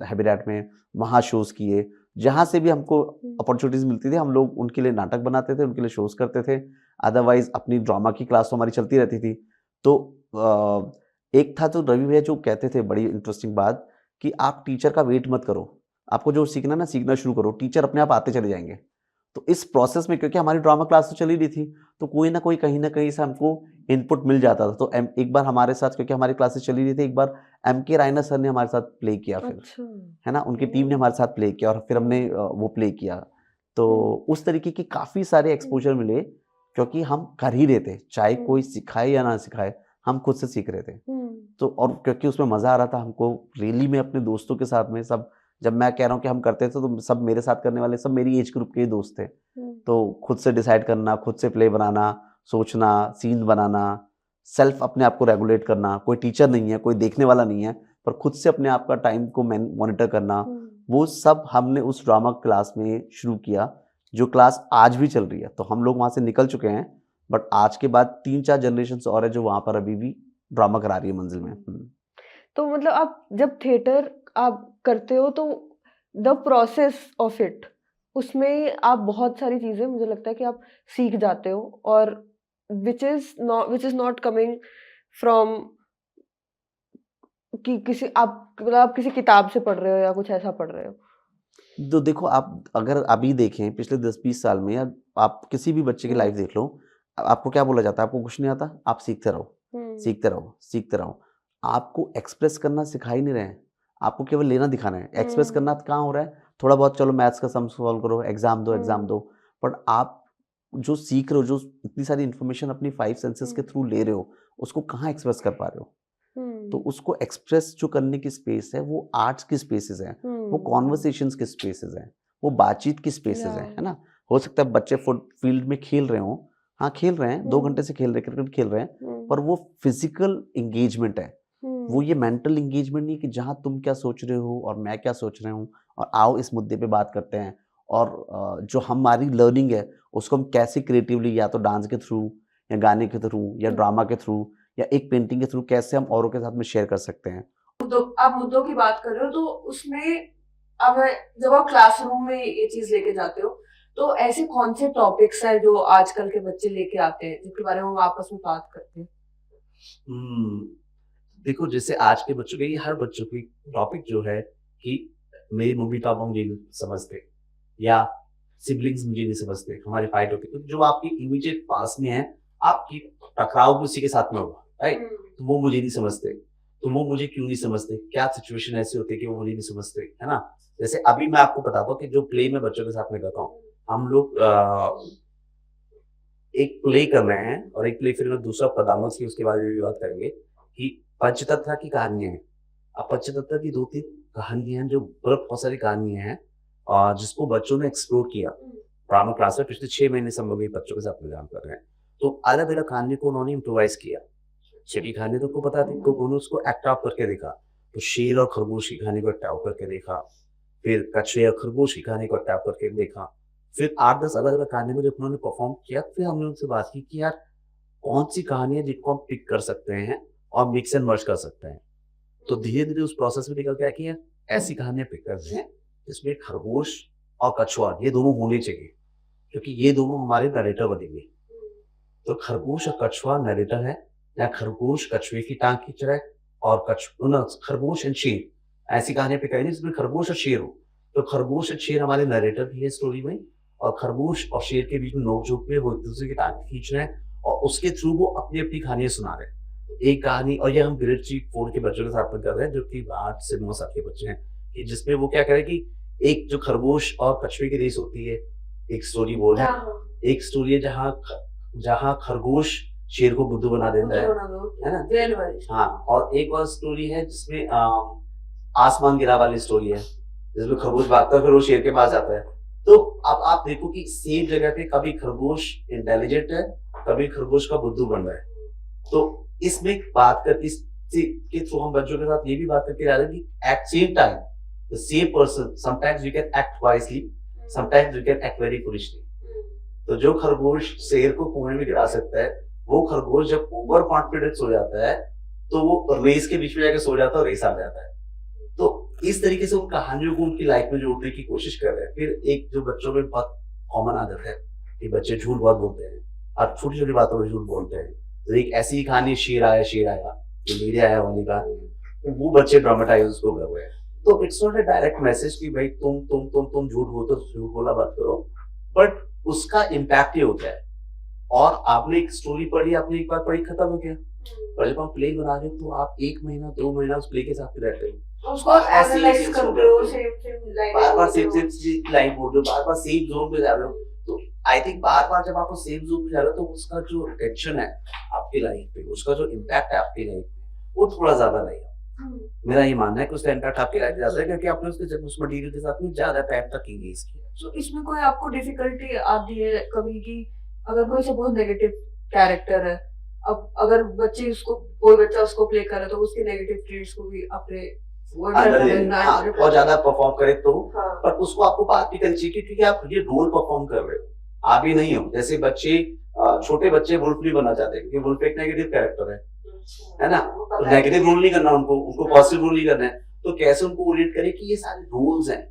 हैबिटेट में, वहाँ शोज़ किए। जहाँ से भी हमको हुँ, अपॉर्च्युनिटीज़ मिलती थी, हम लोग उनके लिए नाटक बनाते थे, उनके लिए शोज़ करते थे। अदरवाइज़ अपनी ड्रामा की क्लास तो हमारी चलती रहती थी। तो एक था तो रवि भैया जो कहते थे बड़ी इंटरेस्टिंग बात कि आप टीचर का वेट मत करो। आपको जो सीखना है ना, सीखना शुरू करो, टीचर अपने आप आते चले जाएँगे। तो इस प्रोसेस में क्योंकि हमारी ड्रामा क्लास तो चल ही रही थी, तो कोई न कोई कहीं न कहीं से हमको इनपुट मिल जाता था। तो एक बार हमारे साथ क्योंकि हमारी क्लासेस चली रही थी, एक बार एम के रायना सर ने हमारे साथ प्ले किया फिर। अच्छा, है ना? उनकी टीम ने ओह! हमारे साथ प्ले किया और फिर हमने हुँ, वो प्ले किया। तो हुँ, उस तरीके की काफ़ी सारे हुँ, एक्सपोज़र मिले क्योंकि हम कर ही रहे थे, चाहे हुँ, कोई सिखाए या ना सिखाए, हम खुद से सीख रहे थे। हुँ, तो और क्योंकि उसमें मज़ा आ रहा था हमको रियली में अपने दोस्तों के साथ में सब जब मैं कह रहा हूँ कि हम करते थे तो सब मेरे साथ करने वाले सब मेरी एज ग्रुप के ही दोस्त थे। हुँ, तो खुद से डिसाइड करना, खुद से प्ले बनाना, सोचना, सीन बनाना, सेल्फ अपने आप को रेगुलेट करना, कोई टीचर नहीं है, कोई देखने वाला नहीं है, पर खुद से अपने आप का टाइम को मॉनिटर करना, हुँ। वो सब हमने उस ड्रामा क्लास में शुरू किया, जो क्लास आज भी चल रही है। तो हम लोग वहाँ से निकल चुके हैं, बट आज के बाद 3-4 जनरेशन्स और है जो वहाँ पर अभी भी ड्रामा करा रही है मंज़िल में। हुँ। हुँ। तो मतलब आप जब थिएटर आप करते हो तो द प्रोसेस ऑफ इट उसमें आप बहुत सारी चीज़ें मुझे लगता है कि आप सीख जाते हो और which is not coming from कि किसी आप मतलब आप किसी किताब से पढ़ रहे हो या कुछ ऐसा पढ़ रहे हो। तो देखो आप अगर अभी देखें पिछले 10-20 साल में या आप किसी भी बच्चे की हुँ, लाइफ़ देख लो, आपको क्या बोला जाता है? आपको कुछ नहीं आता, आप सीखते रहो, हुँ, सीखते रहो, सीखते रहो। आपको एक्सप्रेस करना सिखा ही नहीं रहे हैं, आपको केवल लेना दिखाना है। एक्सप्रेस हुँ, करना कहाँ हो रहा है? थोड़ा बहुत चलो मैथ्स का सम सॉल्व करो, एग्ज़ाम हुँ, दो, बट आप जो सीख रहे हो, जो इतनी सारी इन्फॉर्मेशन अपनी 5 सेंसेस के हुँ, थ्रू ले रहे हो, उसको कहाँ एक्सप्रेस कर पा रहे हो? तो हुँ, उसको एक्सप्रेस जो करने की स्पेस है, वो आर्ट्स की स्पेसेस हैं, वो हुँ, कन्वर्सेशंस की स्पेसेस हैं, वो बातचीत की स्पेसेस हैं, याह! है ना? हो सकता है बच्चे फुट फील्ड में खेल रहे हों, हाँ, खेल रहे हैं, 2 घंटे हुँ, से खेल रहे हैं, क्रिकेट खेल रहे हैं, हुँ, पर वो फिज़िकल एंगेजमेंट है। वो हुँ, ये मेंटल एंगेजमेंट नहीं कि जहाँ तुम क्या सोच रहे हो और मैं क्या सोच रहा हूँ और आओ इस मुद्दे पे बात करते हैं और जो हमारी लर्निंग है, उसको हम कैसे क्रिएटिवली या तो डांस के थ्रू या गाने के थ्रू या हुँ। ड्रामा के थ्रू या एक पेंटिंग के थ्रू कैसे हम औरों के साथ में शेयर कर सकते हैं। आप मुद्दों की बात कर रहे हो तो उसमें अब जब आप क्लासरूम में ये चीज़ लेके जाते हो, तो ऐसे कौन से टॉपिक्स हैं जो आजकल के बच्चे लेके आते हैं, जिनके बारे में हम आपस में बात करते हैं? हुँ, देखो जैसे आज के बच्चों के ये हर बच्चों की टॉपिक जो है कि मेरी मम्मी-पापा मुझे नहीं समझते या सिबलिंग्स मुझे नहीं समझते, हमारे फाइट होती है। तो जो आपके इमीडिएट पास में है, आपकी टकराव भी उसी के साथ में होगा, राइट? हुँ, तो वो मुझे नहीं समझते, तो वो मुझे क्यों नहीं समझते? क्या सिचुएशन ऐसी होती है कि वो मुझे नहीं समझते, है ना? जैसे अभी मैं आपको बताता हूँ कि जो प्ले मैं बच्चों के साथ में करता हूँ, हम लोग एक प्ले कर रहे हैं और एक प्ले फिर मैं दूसरा पदामस की उसके बारे में भी बात करेंगे कि पंचतंत्र की कहानियाँ हैं। अब पंचतंत्र की 2-3 कहानियाँ हैं जो बहुत सारी कहानियाँ हैं जिसको बच्चों ने एक्सप्लोर किया। ड्रामा क्लास में पिछले 6 महीने से हम लोग ये बच्चों के साथ में काम कर रहे हैं। तो अलग-अलग कहानी को उन्होंने इम्प्रोवाइज़ किया। शेर की कहानी तो उनको पता थी, तो उन्होंने उसको एक्ट आउट करके देखा। तो शेर और खरगोश की कहानी को एक्ट आउट करके देखा। फिर कछुए और खरगोश की कहानी को एक्ट आउट करके देखा। फिर 8-10 अलग-अलग कहानी को जब उन्होंने परफ़ॉर्म किया, फिर हमने उनसे बात की कि यार कौन-सी कहानी है जिनको हम पिक कर सकते हैं और मिक्स एंड मर्ज कर सकते हैं। तो धीरे-धीरे उस प्रोसेस में निकल के आया कि यार ऐसी कहानियाँ पिक करते हैं, जिसमें खरगोश और कछुआ ये दोनों होने चाहिए, क्योंकि ये दोनों हमारे नरेटर बनेंगे। तो खरगोश और कछुआ नरेटर है या खरगोश कछुए की टाँग खींच रहा है और खरगोश एंड शेर ऐसी कहानियाँ पिक करेंगे जिसमें खरगोश और शेर हो। तो खरगोश और शेर हमारे नरेटर भी है स्टोरी में और खरगोश और शेर के बीच में नोक-झोंक में वो एक-दूसरे की टाँग खींच रहे हैं और उसके थ्रू वो अपनी-अपनी कहानियाँ सुना रहे हैं। एक कहानी और ये हम ग्रेड 3-4 के बच्चों के साथ में कर रहे हैं जो कि 8 से 9 साल के बच्चे हैं। कि जिसमें वो क्या करें कि एक जो खरगोश और कछुए की रेस होती है, एक स्टोरी वो है। एक स्टोरी है जहाँ खरगोश शेर को बुद्धू बना देता है ना? जेल वाली। हाँ, और एक और स्टोरी है जिसमें आसमान गिरा वाली स्टोरी है, जिसमें खरगोश भागता है फिर वो शेर के पास जाता है। तो अब आप देखो कि सेम जगह पे कभी खरगोश इंटेलिजेंट है, कभी खरगोश का बुद्धू बन रहा है। तो इसमें बात कर इस चे के थ्रू हम बच्चों के साथ ये भी बात करके जा रहे हैं कि at same time the same person sometimes you can act wisely, sometimes you can act very foolishly. तो जो खरगोश शेर को कुएं में गिरा सकता है, वो खरगोश जब ओवर कॉन्फिडेंस हो जाता है, तो वो रेस के बीच में जाके सो जाता है और रेस हार जाता है। तो इस तरीके से उन कहानियों को उनकी लाइफ में जोड़ने की कोशिश कर रहे हैं। फिर एक जो बच्चों में बहुत कॉमन आदत है कि बच्चे झूठ बहुत बोलते हैं और छोटी-छोटी बातों में झूठ बोलते हैं। तो एक ऐसी ही कहानी शेर आया, जो मेरे आया वाली कहानी, तो वो बच्चे ड्रामेटाइज़ उसको कर रहे हैं। तो it's not a direct message कि भाई तुम झूठ बोलते हो, झूठ बोलना बंद करो। बट उसका इम्पैक्ट ये होता है और आपने एक स्टोरी पढ़ी, आपने एक बार पढ़ी खत्म हो गया। और जब आप प्ले बना रहे हो तो आप 1 महीना, 2 महीना उस प्ले के साथ में रहते हो। उसको और ऐसे ही एनालाइज़ चीज़ को करते करते हो, हो। सेम-सेम लाइनें बार-बार बोलते सेम-सेम हो। चीज़ लाइन बोल रहे हो, बार-बार सेम ज़ोन पे जा रहे हो। तो आई थिंक बार-बार जब आप उस सेम ज़ोन पे जा रहे हो तो उसका जो रिएक्शन है आपकी लाइफ पे, उसका जो इम्पैक्ट है आपकी लाइफ में, वो थोड़ा ज़्यादा रहेगा। हुँ। मेरा ये मानना है कि उसका इम्पैक्ट आपकी लाइफ में ज़्यादा है क्योंकि आपने उसके जब उस मटेरियल के साथ में ज़्यादा टाइम तक एंगेज किया है। तो इसमें कोई आपको डिफिकल्टी आती है कभी कि अगर कोई सपोज नेगेटिव कैरेक्टर है, अब अगर बच्चे उसको कोई बच्चा उसको प्ले कर रहा है तो उसके नेगेटिव ट्रेड्स को भी अपने वर्ड में हाँ, ढूँढना हाँ, है। बहुत ज़्यादा परफ़ॉर्म करे तो हाँ। पर उसको आपको बात भी करनी चाहिए क्योंकि आप ये रोल परफ़ॉर्म कर रहे हो, आप ही नहीं हो। जैसे बच्चे छोटे बच्चे वुल्फ नहीं बनना चाहते क्योंकि वुल्फ एक नेगेटिव कैरेक्टर है ना? तो नेगेटिव रोल नहीं करना उनको पॉजिटिव रोल नहीं करना है। तो कैसे उनको ओरिएंट करें कि ये सारे रोल्स हैं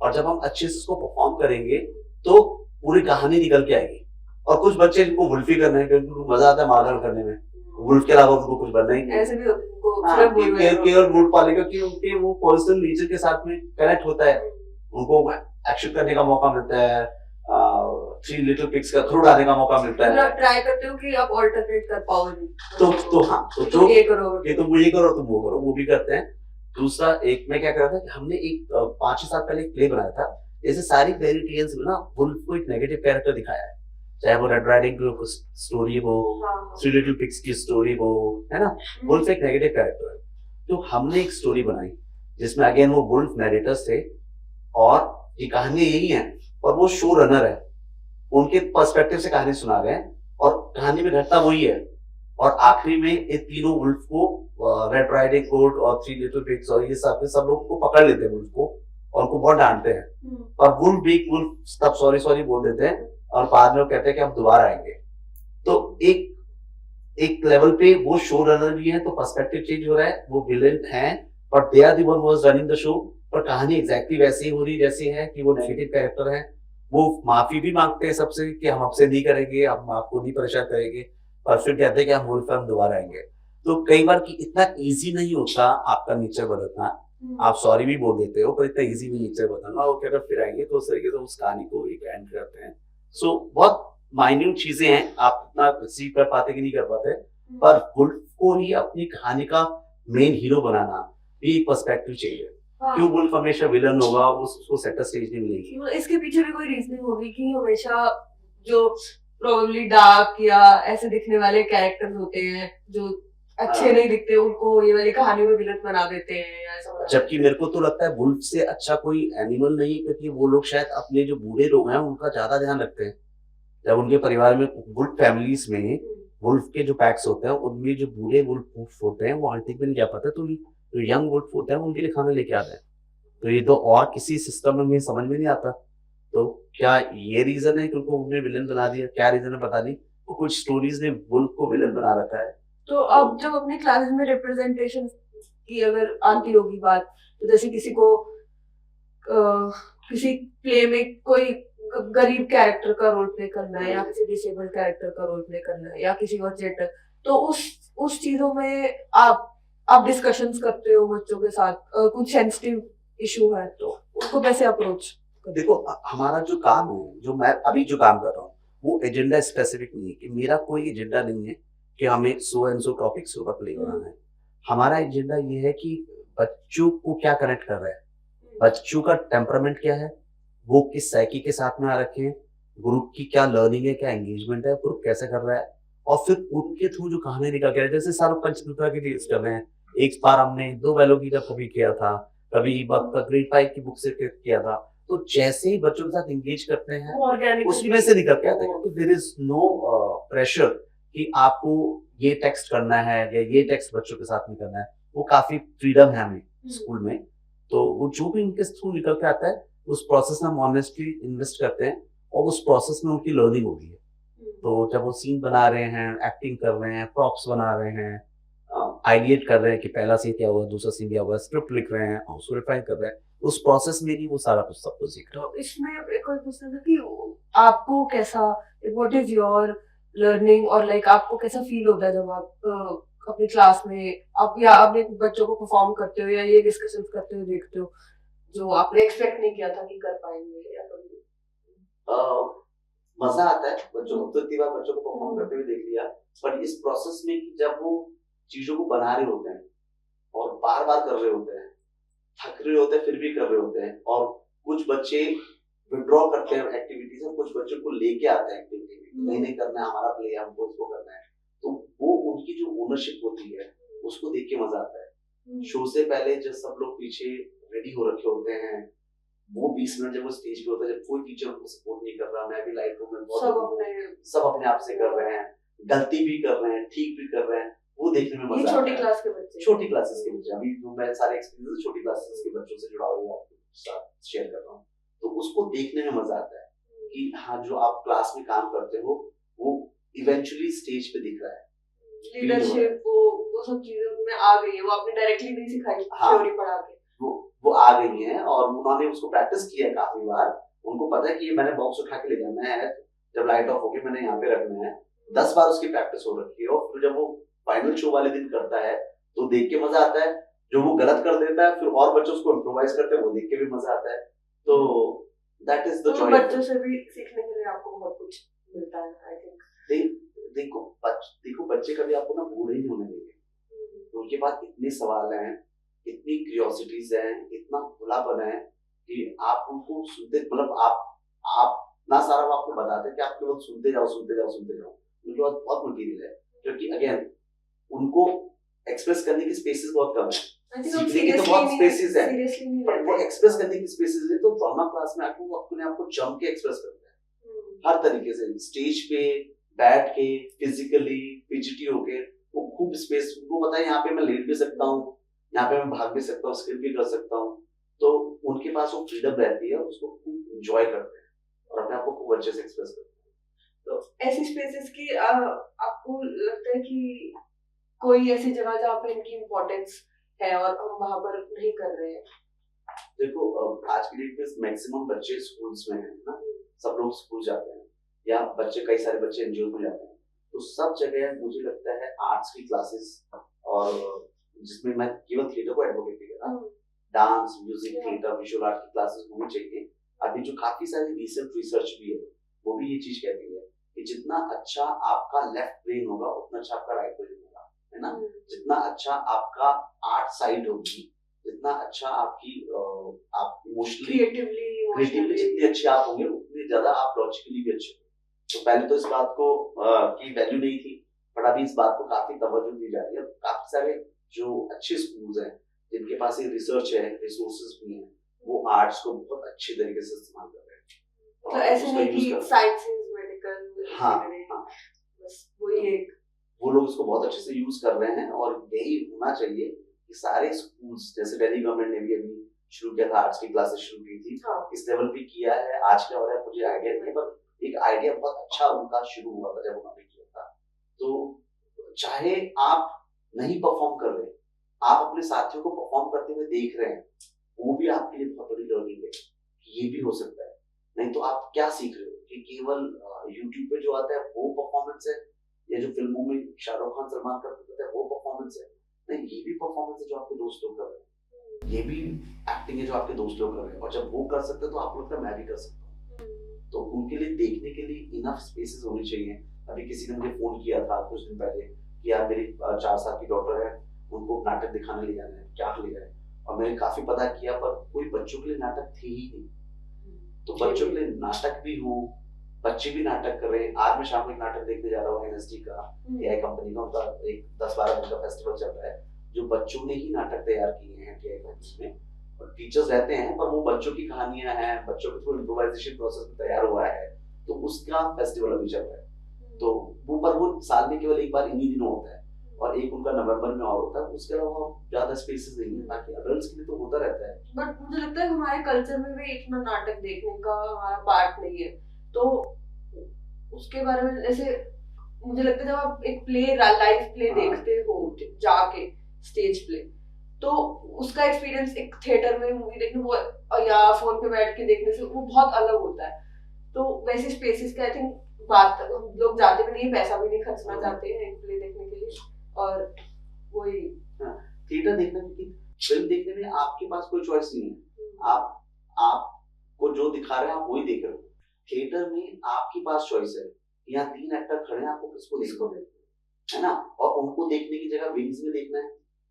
और जब हम अच्छे से उसको परफ़ॉर्म करेंगे, तो पूरी कहानी निकल के आएगी। और कुछ बच्चे जिनको वुल्फ ही करना है क्योंकि उनको मज़ा आता है मार-धाड़ करने में, वुल्फ के अलावा उनको कुछ बनना ही नहीं है। ऐसे भी उनको हाँ, फिल्म बोल रहे केवल वुल्फ वाले क्योंकि उनके वो पर्सनल नेचर के साथ में कनेक्ट होता है। उनको एक्शन करने का मौका मिलता है, थ्री लिटिल पिग्स का थ्रू डालने का मौका मिलता है। मतलब ट्राई करते हो कि आप ऑल्टरनेट कर पाओ नहीं। तो हाँ, तुम ये करो, ये तुम ये करो, तुम वो करो, वो भी करते हैं। दूसरा एक मैं क्या कर रहा था कि हमने एक 5-6 साल पहले एक प्ले बनाया था। जैसे सारी फेयरी टेल्स में ना वुल्फ को एक नेगेटिव कैरेक्टर दिखाया है, चाहे वो रेड राइडिंग की स्टोरी हो, थ्री लिटिल पिग्स की स्टोरी हो, है ना, वुल्फ एक नेगेटिव कैरेक्टर है। तो हमने एक स्टोरी बनाई जिसमें अगेन वो वुल्फ नरेटर्स थे और ये कहानी यही है और वो शो रनर है, उनके पर्सपेक्टिव से कहानी सुना रहे हैं और कहानी में घटना वही है। और आखिरी में ये तीनों वुल्फ को रेड राइडिंग हुड और थ्री लिटिल पिग्स और ये सब लोग को पकड़ लेते हैं वुल्फ को और उनको बहुत डांटते हैं और वुल्फ तब सॉरी सॉरी बोल देते हैं और बाद में वो कहते हैं कि हम दोबारा आएंगे। तो एक लेवल पे वो शो रनर भी है तो पर्सपेक्टिव चेंज हो रहा है, वो विलेन है but they are the one who was running the show, पर कहानी एग्जैक्टली वैसी ही हो रही जैसी है कि वो नेगेटिव कैरेक्टर है। वो माफी भी मांगते हैं सबसे कि हम आपसे नहीं करेंगे, हम आपको नहीं परेशान करेंगे, और फिर कहते हैं कि हम वुल्फ हम दोबारा आएंगे। तो कई बार कि इतना इजी नहीं होता आपका नेचर बदलना, आप सॉरी भी बोल देते हो पर इतना इजी नहीं नेचर बदलना, वो कहकर फिर आएंगे तो उस तरीके से उस कहानी को एक एंड करते हैं। सो बहुत माइन्यूट चीजें हैं, आप इतना रिसीव कर पाते कि नहीं कर पाते, पर वुल्फ को ही अपनी कहानी का मेन हीरो बनाना भी एक पर्सपेक्टिव चाहिए। क्यों वुल्फ हमेशा विलन होगा, उसको सेंटर स्टेज नहीं मिलेगी। इसके पीछे भी कोई रीजनिंग होगी कि हमेशा जो प्रोबेबली डार्क या ऐसे दिखने वाले कैरेक्टर्स होते हैं जो अच्छे नहीं दिखते, उनको ये वाली कहानी में विलन बना देते हैं या ऐसा। जबकि मेरे को तो लगता है वुल्फ से अच्छा कोई एनिमल नहीं, क्योंकि वो लोग शायद अपने जो बूढ़े लोग हैं उनका ज्यादा ध्यान रखते हैं। जब उनके परिवार में वुल्फ फैमिलीज में वुल्फ के जो पैक्स होते हैं उनमें जो बूढ़े वुल्फ होते हैं वो हंटिंग पे नहीं जा पाते, तो जो यंग वुल्फ होते हैं उनके लिए खाना लेके आते हैं। तो ये तो और किसी सिस्टम में समझ में नहीं आता। तो क्या ये रीजन है कि उनको उन्होंने विलन बना दिया, क्या रीजन है पता नहीं, तो कुछ स्टोरीज ने वुल्फ को विलन बना रखा है। तो अब जब अपने क्लासेस में रिप्रेजेंटेशन की अगर आती होगी बात, तो जैसे किसी को किसी प्ले में कोई गरीब कैरेक्टर का रोल प्ले करना है या किसी डिसेबल्ड कैरेक्टर का रोल प्ले करना है या किसी और जेंडर, तो उस चीजों में आप डिस्कशंस करते हो बच्चों के साथ, कुछ सेंसिटिव इशू है तो उसको कैसे अप्रोच? देखो हमारा जो काम है, जो मैं अभी जो काम कर रहा हूँ, वो एजेंडा स्पेसिफिक नहीं है कि मेरा कोई एजेंडा नहीं है कि हमें सो एंड सो टॉपिक्स ऊपर प्ले करना है। हमारा एजेंडा ये है कि बच्चों को क्या कनेक्ट कर रहा है, बच्चों का टेम्परामेंट क्या है, वो किस साइकी के साथ में आ रखे हैं, ग्रुप की क्या लर्निंग है, क्या एंगेजमेंट है, ग्रुप कैसे कर रहा है, और फिर उनके थ्रू जो कहानी निकल के जैसे सारे पंचतंत्र की रील्स कर रहे हैं। एक बार हमने 2 बैलों की जब कभी किया था, कभी ग्रेड 5 की बुक से किया था। तो जैसे ही बच्चों के साथ एंगेज करते हैं उसमें से निकल के आता है, क्योंकि देयर इज नो प्रेशर कि आपको ये टेक्स्ट करना है या ये टेक्स्ट बच्चों के साथ में करना है। वो काफी फ्रीडम है हमें स्कूल में, तो वो जो भी इनके थ्रू निकल के आता है उस प्रोसेस में हम ऑनेस्टली इन्वेस्ट करते हैं और उस प्रोसेस में उनकी लर्निंग होती है। तो जब वो सीन बना रहे हैं, एक्टिंग कर रहे हैं, प्रॉप्स बना रहे हैं, आइडिएट कर रहे हैं कि पहला सीन क्या हुआ, दूसरा सीन क्या हुआ, स्क्रिप्ट लिख रहे हैं और उसको रिफाइन कर रहे हैं, उस प्रोसेस में ही वो सारा कुछ सब कुछ सीख रहे हैं। तो इसमें एक और पूछना था कि आपको कैसा, व्हाट इज योर लर्निंग और लाइक आपको कैसा फील होता है जब आप अपनी क्लास में आप या अपने बच्चों को परफॉर्म करते हो या ये डिस्कशंस करते हो देखते हो जो आपने एक्सपेक्ट नहीं किया था कि कर पाएंगे या कभी? मजा आता है बच्चों को, तो इतनी बार बच्चों को परफॉर्म करते हुए देख लिया, पर इस प्रोसेस में कि जब वो चीजों को बना रहे होते हैं और बार बार कर रहे होते हैं, थक रहे होते हैं फिर भी कर रहे होते हैं, और कुछ बच्चे विड्रॉ करते हैं एक्टिविटी से, कुछ बच्चों को लेके आते हैं एक्टिविटी में, नहीं करना है हमारा प्ले, हमको इसको करना है, तो वो उनकी जो ओनरशिप होती है उसको देख के मजा आता है। शो से पहले जब सब लोग पीछे रेडी हो रखे होते हैं, वो 20 मिनट जब वो स्टेज पे होता है, जब कोई टीचर उनको सपोर्ट नहीं कर रहा, मैं भी लाइफ में सब अपने आप से कर रहे हैं, गलती भी कर रहे हैं, ठीक भी कर रहे हैं, वो देखने में मजा आता है। छोटी क्लास के बच्चे, छोटी क्लासेस के बच्चे, अभी जो मैं सारे एक्सपीरियंस छोटी क्लासेस के बच्चों से जुड़ा हुआ आपके साथ शेयर कर रहा हूँ, तो उसको देखने में मजा आता है कि हाँ जो आप क्लास में काम करते हो वो इवेंचुअली स्टेज पे दिख रहा है। लीडरशिप वो सब चीजें उनमें आ गई है, वो आपने डायरेक्टली नहीं सिखाई, थ्योरी पढ़ा के वो आ गई है और उन्होंने उसको प्रैक्टिस किया है काफी बार। उनको पता है कि ये मैंने बॉक्स उठा के ले जाना है, जब लाइट ऑफ होके मैंने यहाँ पे रखना है, 10 बार उसकी प्रैक्टिस हो रखी है, और फिर जब वो फाइनल शो वाले दिन करता है तो देख के मजा आता है। जो वो गलत कर देता है फिर और बच्चे उसको इम्प्रोवाइज करते हैं, वो देख के भी मजा आता है। तो दैट इज द तो जॉय। बच्चों से भी सीखने के लिए आपको बहुत कुछ मिलता है आई थिंक। देखो बच्चे कभी आपको ना बूढ़े नहीं होने देंगे। उनके पास इतने सवाल हैं, इतनी क्यूरियोसिटीज हैं, इतना खुलापन है कि आप उनको सुनते, मतलब आप ना सारा वो आपको बताते हैं कि आप केवल सुनते जाओ सुनते जाओ सुनते जाओ। उनके पास बहुत मटीरियल है, क्योंकि अगेन उनको एक्सप्रेस करने की स्पेसेस बहुत कम है। सीखने की तो बहुत स्पेसेस है, पर वो एक्सप्रेस करने की स्पेसेस है। तो ड्रामा क्लास में आपको अपने आप को जम के एक्सप्रेस करते हैं हर तरीके से, स्टेज पे बैठ के, फिजिकली फिजिटी होके, वो खूब स्पेस, उनको पता है यहाँ पे मैं लेट भी सकता हूँ, यहाँ पे मैं भाग भी सकता हूँ, स्किप भी कर सकता हूँ। तो उनके पास वो फ्रीडम रहती है, उसको खूब एंजॉय करते हैं और अपने आप को खूब अच्छे से एक्सप्रेस करते हैं। तो ऐसी स्पेसेस की आपको लगता है कि कोई ऐसी जगह जहाँ पे इनकी इम्पोर्टेंस है और हम वहां पर नहीं कर रहे हैं? देखो आज की डेट में मैक्सिमम बच्चे स्कूल्स में हैं ना, सब लोग स्कूल जाते हैं, या बच्चे, कई सारे बच्चे एनजीओ में जाते हैं। तो सब जगह मुझे लगता है आर्ट्स की क्लासेस, और जिसमें मैं केवल थिएटर को एडवोकेट नहीं कर रहा, dance, music, theatre, visual art की क्लासेस होनी चाहिए। अभी जो काफी सारी रिसेंट रिसर्च भी है, वो भी ये चीज कहती है कि जितना अच्छा आपका लेफ्ट ब्रेन होगा उतना अच्छा आपका राइट ब्रेन होगा, है ना। जितना अच्छा आपका आर्ट साइड होगी, जितना अच्छा आपकी आप इमोशनली क्रिएटिवली जितनी अच्छी आप होंगे, उतनी ज्यादा आप लॉजिकली भी अच्छे होंगे। तो पहले तो इस बात को की वैल्यू नहीं थी, पर अभी इस बात को काफी तवज्जो दी जा रही है। काफी सारे जो अच्छे स्कूल्स हैं, जिनके पास ये रिसर्च है, रिसोर्सेज भी हैं, वो आर्ट्स को बहुत अच्छे तरीके से इस्तेमाल कर रहे हैं। तो ऐसे नहीं कि साइंसेस, मेडिकल, हाँ, बस वही एक, वो लोग इसको बहुत अच्छे से यूज कर रहे हैं, और यही होना चाहिए कि सारे स्कूल्स, जैसे दिल्ली गवर्नमेंट ने भी अभी शुरू किया था, आर्ट्स की क्लासेस शुरू की थी, इस लेवल पे किया है। आज क्या हो रहा है मुझे आइडिया नहीं है, पर एक आइडिया बहुत अच्छा उनका शुरू हुआ था जब उन्होंने किया था। तो चाहे आप नहीं परफॉर्म कर रहे, आप अपने साथियों को परफॉर्म करते हुए देख रहे हैं, वो भी आपके लिए बहुत बड़ी लर्निंग है कि ये भी हो सकता है। नहीं तो आप क्या सीख रहे हो कि केवल यूट्यूब पे जो आता है वो परफॉर्मेंस है, या जो फिल्मों में शाहरुख खान, सलमान खान करते हैं वो परफॉर्मेंस है। नहीं, ये भी परफॉर्मेंस है जो आपके दोस्त लोग कर रहे हैं, ये भी एक्टिंग है जो आपके दोस्त लोग कर रहे हैं, और जब वो कर सकते हैं तो आपको लगता है मैं भी कर सकता हूँ। तो उनके लिए देखने के लिए इनफ स्पेसेस होनी चाहिए। अभी किसी ने मुझे फोन किया था कुछ दिन पहले कि यार मेरी 4 साल की डॉटर है, उनको नाटक दिखाने ले जाना है, क्या ले जाए। और मैंने काफी पता किया, पर कोई बच्चों के लिए नाटक थे ही नहीं। तो बच्चों के लिए नाटक भी हो, बच्चे भी नाटक कर रहे हैं। आज मैं शाम को एक नाटक देखने जा रहा हूँ, एनएसडी का, टीआई कंपनी का, उनका एक 10-12 दिन का फेस्टिवल चल रहा है, जो बच्चों ने ही नाटक तैयार किए हैं टीआई कंपनी में। और टीचर्स रहते हैं, पर वो बच्चों की कहानियां हैं, बच्चों के थ्रू इम्प्रोवाइजेशन प्रोसेस में तैयार हुआ है, तो उसका फेस्टिवल अभी चल रहा है। तो वो साल में केवल एक बार इन्हीं दिनों होता है, और एक उनका नवंबर में और होता है। उसके अलावा ज्यादा स्पेसेस नहीं है, ताकि अडल्ट्स के लिए तो होता रहता है। बट मुझे लगता है हमारे कल्चर में भी इतना नाटक देखने का हमारा पार्ट नहीं है, तो उसके बारे में जैसे मुझे लगता है जब आप एक प्ले, लाइव प्ले देखते हो जाके, स्टेज प्ले, तो उसका एक्सपीरियंस एक थिएटर में मूवी देखने वो या फोन पे बैठ के देखने से वो बहुत अलग होता है। तो वैसे स्पेसेस का आई थिंक बात, लोग जाते भी नहीं, पैसा भी नहीं खर्चना चाहते हैं एक प्ले देखने के लिए, और वही थिएटर देखने में, फिल्म देखने में आपके पास कोई चॉइस नहीं है। आपको जो दिखा रहे हैं आप वही देख रहे हो। थिएटर में आपके पास चॉइस है, यहाँ 3 एक्टर खड़े हैं, आपको किसको देखना है ना, और उनको देखने की जगह विंग्स में देखना है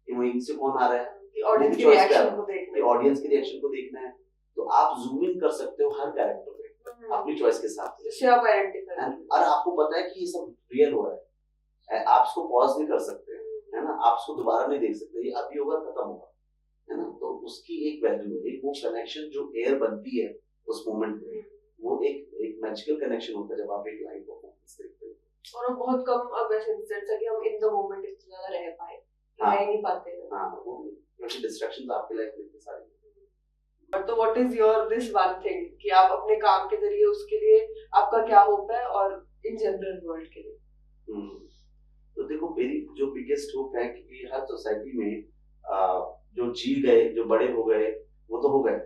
कि विंग्स से कौन आ रहा है, ऑडियंस की रिएक्शन को देखना है, ऑडियंस की रिएक्शन को देखना है। तो आप जूम इन कर सकते हो हर कैरेक्टर पे अपनी चॉइस के साथ, और आपको पता है कि ये सब रियल हो रहा है, आप इसको पॉज नहीं कर सकते, है ना, आप इसको दोबारा नहीं देख सकते, ये अभी होगा खत्म होगा, है ना। तो उसकी एक वैल्यू है, एक वो कनेक्शन जो एयर बनती है उस मोमेंट में, वो एक मैजिकल कनेक्शन होता है जब आप एक लाइव परफॉर्मेंस देखते हो। और बहुत कम अब ऐसे इंसिडेंट्स है कि हम इन द मोमेंट इतना ज्यादा रह पाए, रह नहीं पाते हैं। हाँ, वो क्योंकि डिस्ट्रैक्शंस आपकी लाइफ में इतनी सारी। बट तो what is your this one thing कि आप अपने काम के जरिए उसके लिए आपका क्या होप है, और इन जनरल वर्ल्ड के लिए? तो देखो, मेरी जो बिगेस्ट होप है कि हर सोसाइटी में जो जी गए, जो बड़े हो गए वो तो हो गए,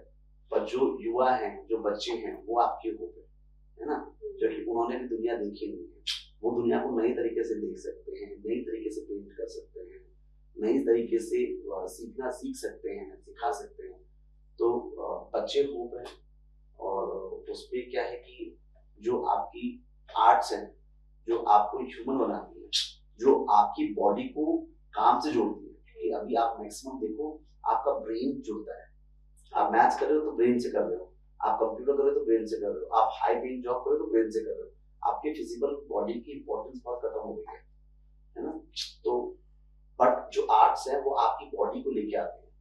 पर जो युवा हैं, जो बच्चे हैं, वो आपकी होप है ना, जो कि उन्होंने भी दुनिया देखी नहीं है, वो दुनिया को नई तरीके से देख सकते हैं, नई तरीके से पेंट कर सकते हैं, नई तरीके से सीखना सीख सकते हैं, सिखा सकते हैं। तो बच्चे होप है, और उसमें क्या है कि जो आपकी आर्ट्स है, जो आपको ह्यूमन बनाती है, जो आपकी बॉडी को काम से जोड़ती है। कि अभी आप मैक्सिमम देखो, आपका ब्रेन जुड़ता है। आप मैथ्स कर रहे हो तो ब्रेन से कर रहे हो, आप कंप्यूटर कर रहे हो तो ब्रेन से कर रहे हो, आप हाई पेइंग जॉब कर रहे हो तो ब्रेन से कर रहे हो। आपके फिजिकल बॉडी की इंपॉर्टेंस बहुत खत्म हो गई है ना। तो बट जो आर्ट्स है वो आपकी बॉडी को लेके आते हैं,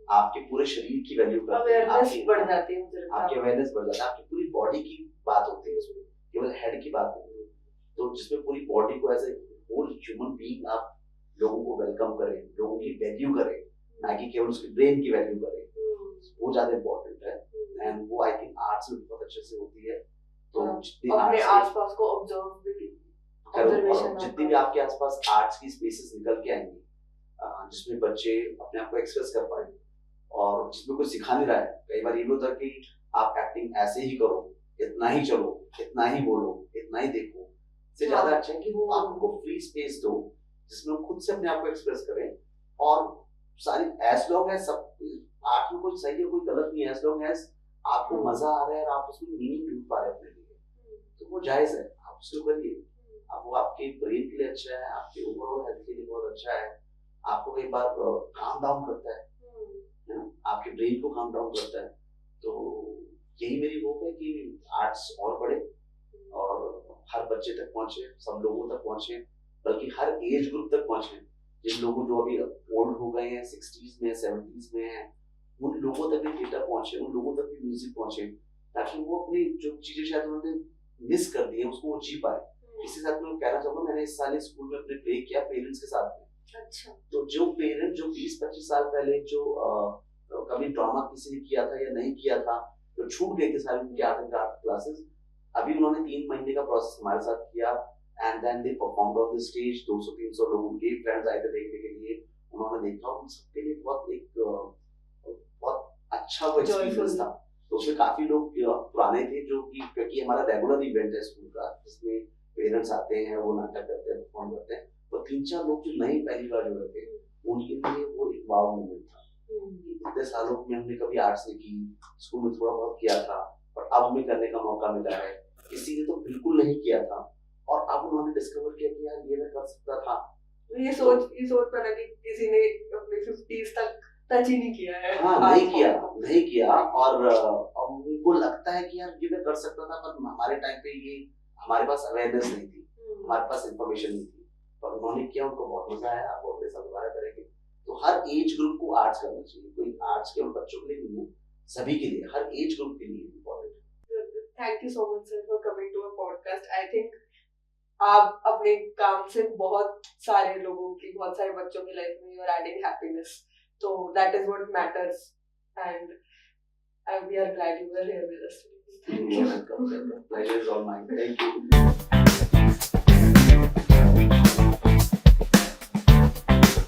आपके पूरे शरीर की वैल्यू करते हैं, अवेयरनेस बढ़ जाती है, मुझे लगता है आपकी अवेयरनेस बढ़ जाती है, आपकी पूरी बॉडी की बात होती है उसमें, केवल हेड की बात नहीं है। तो जिसमें पूरी बॉडी को as a whole human being आप लोगों को वेलकम करें, लोगों की वैल्यू करें, ना कि केवल उसके ब्रेन की वैल्यू करें, वो ज्यादा इम्पोर्टेंट है। एंड वो आई थिंक आर्ट्स में बहुत अच्छे से होती है। तो जितनी अपने आर्ट्स आसपास को ऑब्जर्व भी करो, observation और जितनी भी आपके आसपास आर्ट्स की स्पेसेस निकल के आएंगी, जिसमें बच्चे अपने आप को एक्सप्रेस कर पाए और जिसमें कोई सिखा नहीं रहा है। कई बार ये भी होता है कि आप एक्टिंग ऐसे ही करो, इतना ही चलो, इतना ही बोलो, इतना ही देखो, से ज्यादा अच्छा है कि वो आप उनको फ्री स्पेस दो जिसमें वो खुद से अपने आप को एक्सप्रेस करें। और सारी एज लॉन्ग एज सब आर्ट में कोई सही है कोई गलत नहीं है, एज लॉन्ग एज आपको मजा आ रहा है और आप उसमें मीनिंग ढूंढ पा रहे हैं अपने लिए, तो वो जायज है, आप उसको करिए। अब वो आपके ब्रेन के लिए अच्छा है, आपके ओवरऑल हेल्थ के लिए बहुत अच्छा है, आपको कई बार काम डाउन करता है ना, आपके ब्रेन को काम डाउन करता है। तो यही मेरी होप है कि आर्ट्स और बढ़े और हर बच्चे तक पहुंचे, सब लोगों तक पहुंचे, बल्कि हर एज ग्रुप तक पहुंचे। जिन लोगों जो अभी ओल्ड हो गए हैं, 60s में 70s में हैं, उन लोगों तक भी थिएटर पहुंचे, उन लोगों तक भी म्यूजिक पहुंचे, ताकि वो अपनी जो चीजें शायद उन्होंने मिस कर दी है उसको वो जी पाए। इसी साथ मैं कहना चाहूंगा, मैंने इस साल स्कूल में अपने प्ले किया पेरेंट्स के साथ में। अच्छा। तो जो पेरेंट जो 20-25 साल पहले जो कभी ड्रामा किसी ने किया था या नहीं किया था, जो छूट गए थे सारी उनकी आर्ट एंड क्राफ्ट क्लासेस, अभी उन्होंने 3 महीने का प्रोसेस हमारे साथ किया and then they performed on the stage. 200-300 लोग उनके फ्रेंड्स आए थे देखने के लिए, उन्होंने देखा, उन सबके लिए बहुत अच्छा वो एक्सपीरियंस था। तो उसमें काफी लोग पुराने थे जो कि, क्योंकि हमारा रेगुलर इवेंट है स्कूल का जिसमें पेरेंट्स आते हैं, वो नाटक करते हैं, परफॉर्म करते हैं, तो 3-4 लोग जो नए पहली बार जुड़े थे उनके लिए वो एक वाव मोमेंट था। इतने सालों में हमने कभी आर्ट्स नहीं की, स्कूल में थोड़ा बहुत किया था, पर अब हमें करने का मौका मिला है। किसी ने तो बिल्कुल नहीं किया था और अब उन्होंने डिस्कवर किया कि यार ये मैं कर सकता था। ये सोच पता नहीं किसी ने अपने 50s तक टच ही नहीं किया है। हाँ, नहीं किया और उनको लगता है कि यार ये मैं कर सकता था, पर हमारे टाइम पे ये हमारे पास अवेयरनेस नहीं थी, हमारे पास इंफॉर्मेशन नहीं थी, पर उन्होंने किया, उनको बहुत मजा आया। आप अगले साल दोबारा करेंगे। तो हर एज ग्रुप को आर्ट्स करना चाहिए, कोई आर्ट्स केवल बच्चों के लिए नहीं है, सभी के लिए, हर एज ग्रुप के लिए important. Thank you so much sir for coming to a podcast. I think आप अपने काम से बहुत सारे लोगों की, बहुत सारे बच्चों की लाइफ में you are adding happiness, so that is what matters and we are glad you were here with us. Thank you. Pleasure is all mine. Thank you.